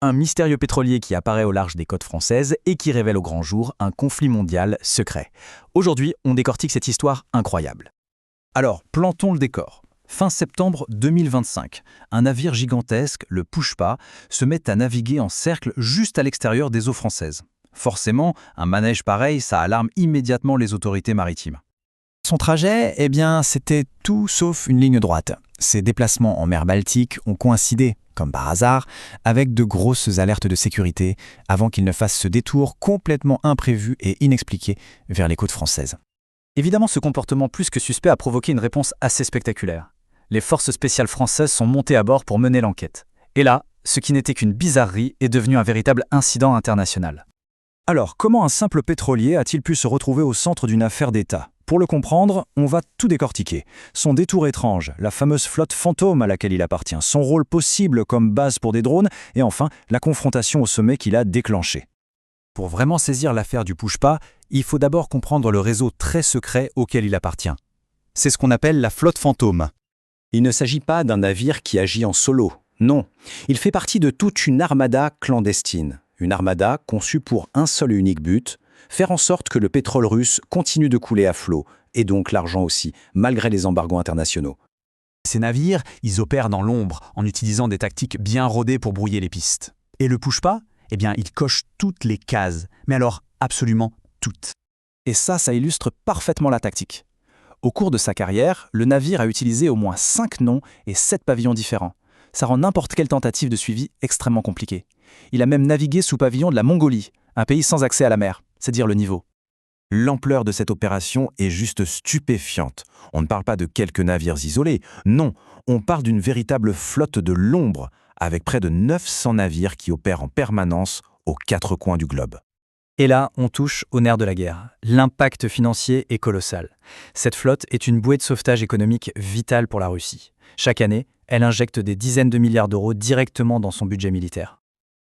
Un mystérieux pétrolier qui apparaît au large des côtes françaises et qui révèle au grand jour un conflit mondial secret. Aujourd'hui, on décortique cette histoire incroyable. Alors, plantons le décor. Fin septembre 2025, un navire gigantesque, le Pushpa, se met à naviguer en cercle juste à l'extérieur des eaux françaises. Forcément, un manège pareil, ça alarme immédiatement les autorités maritimes. Son trajet, c'était tout sauf une ligne droite. Ses déplacements en mer Baltique ont coïncidé, comme par hasard, avec de grosses alertes de sécurité avant qu'il ne fasse ce détour complètement imprévu et inexpliqué vers les côtes françaises. Évidemment, ce comportement plus que suspect a provoqué une réponse assez spectaculaire. Les forces spéciales françaises sont montées à bord pour mener l'enquête. Et là, ce qui n'était qu'une bizarrerie est devenu un véritable incident international. Alors, comment un simple pétrolier a-t-il pu se retrouver au centre d'une affaire d'État ? Pour le comprendre, on va tout décortiquer. Son détour étrange, la fameuse flotte fantôme à laquelle il appartient, son rôle possible comme base pour des drones, et enfin, la confrontation au sommet qu'il a déclenchée. Pour vraiment saisir l'affaire du Pushpa, il faut d'abord comprendre le réseau très secret auquel il appartient. C'est ce qu'on appelle la flotte fantôme. Il ne s'agit pas d'un navire qui agit en solo, non. Il fait partie de toute une armada clandestine. Une armada conçue pour un seul et unique but, faire en sorte que le pétrole russe continue de couler à flot, et donc l'argent aussi, malgré les embargos internationaux. Ces navires, ils opèrent dans l'ombre, en utilisant des tactiques bien rodées pour brouiller les pistes. Et le Pushpa, il coche toutes les cases, mais alors absolument toutes. Et ça illustre parfaitement la tactique. Au cours de sa carrière, le navire a utilisé au moins 5 noms et 7 pavillons différents. Ça rend n'importe quelle tentative de suivi extrêmement compliquée. Il a même navigué sous pavillon de la Mongolie, un pays sans accès à la mer, c'est dire le niveau. L'ampleur de cette opération est juste stupéfiante. On ne parle pas de quelques navires isolés, non, on parle d'une véritable flotte de l'ombre, avec près de 900 navires qui opèrent en permanence aux 4 coins du globe. Et là, on touche au nerf de la guerre. L'impact financier est colossal. Cette flotte est une bouée de sauvetage économique vitale pour la Russie. Chaque année, elle injecte des dizaines de milliards d'euros directement dans son budget militaire.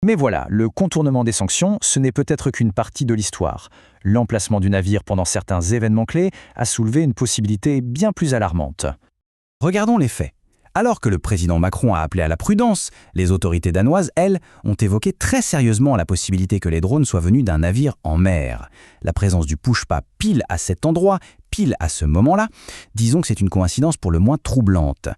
Mais voilà, le contournement des sanctions, ce n'est peut-être qu'une partie de l'histoire. L'emplacement du navire pendant certains événements clés a soulevé une possibilité bien plus alarmante. Regardons les faits. Alors que le président Macron a appelé à la prudence, les autorités danoises, elles, ont évoqué très sérieusement la possibilité que les drones soient venus d'un navire en mer. La présence du Pushpa pile à cet endroit, pile à ce moment-là, disons que c'est une coïncidence pour le moins troublante.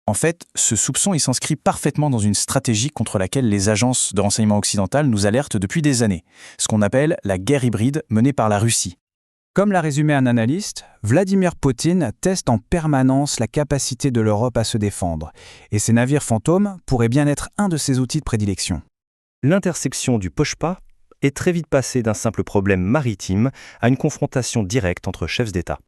En fait, ce soupçon s'inscrit parfaitement dans une stratégie contre laquelle les agences de renseignement occidentales nous alertent depuis des années, ce qu'on appelle la guerre hybride menée par la Russie. Comme l'a résumé un analyste, Vladimir Poutine teste en permanence la capacité de l'Europe à se défendre, et ces navires fantômes pourraient bien être un de ses outils de prédilection. L'intersection du Pushpa est très vite passée d'un simple problème maritime à une confrontation directe entre chefs d'État.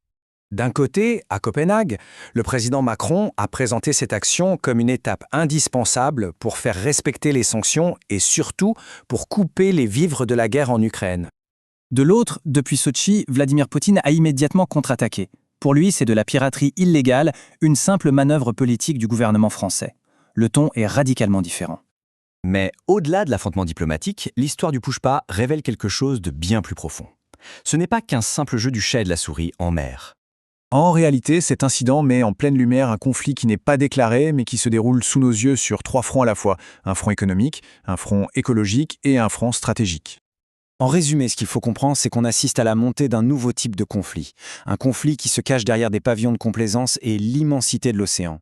D'un côté, à Copenhague, le président Macron a présenté cette action comme une étape indispensable pour faire respecter les sanctions et surtout pour couper les vivres de la guerre en Ukraine. De l'autre, depuis Sotchi, Vladimir Poutine a immédiatement contre-attaqué. Pour lui, c'est de la piraterie illégale, une simple manœuvre politique du gouvernement français. Le ton est radicalement différent. Mais au-delà de l'affrontement diplomatique, l'histoire du Pushpa révèle quelque chose de bien plus profond. Ce n'est pas qu'un simple jeu du chat et de la souris en mer. En réalité, cet incident met en pleine lumière un conflit qui n'est pas déclaré, mais qui se déroule sous nos yeux sur 3 fronts à la fois. Un front économique, un front écologique et un front stratégique. En résumé, ce qu'il faut comprendre, c'est qu'on assiste à la montée d'un nouveau type de conflit. Un conflit qui se cache derrière des pavillons de complaisance et l'immensité de l'océan.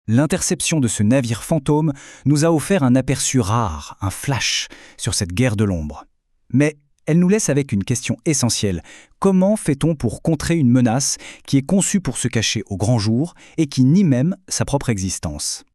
L'interception de ce navire fantôme nous a offert un aperçu rare, un flash, sur cette guerre de l'ombre. Mais elle nous laisse avec une question essentielle. Comment fait-on pour contrer une menace qui est conçue pour se cacher au grand jour et qui nie même sa propre existence ?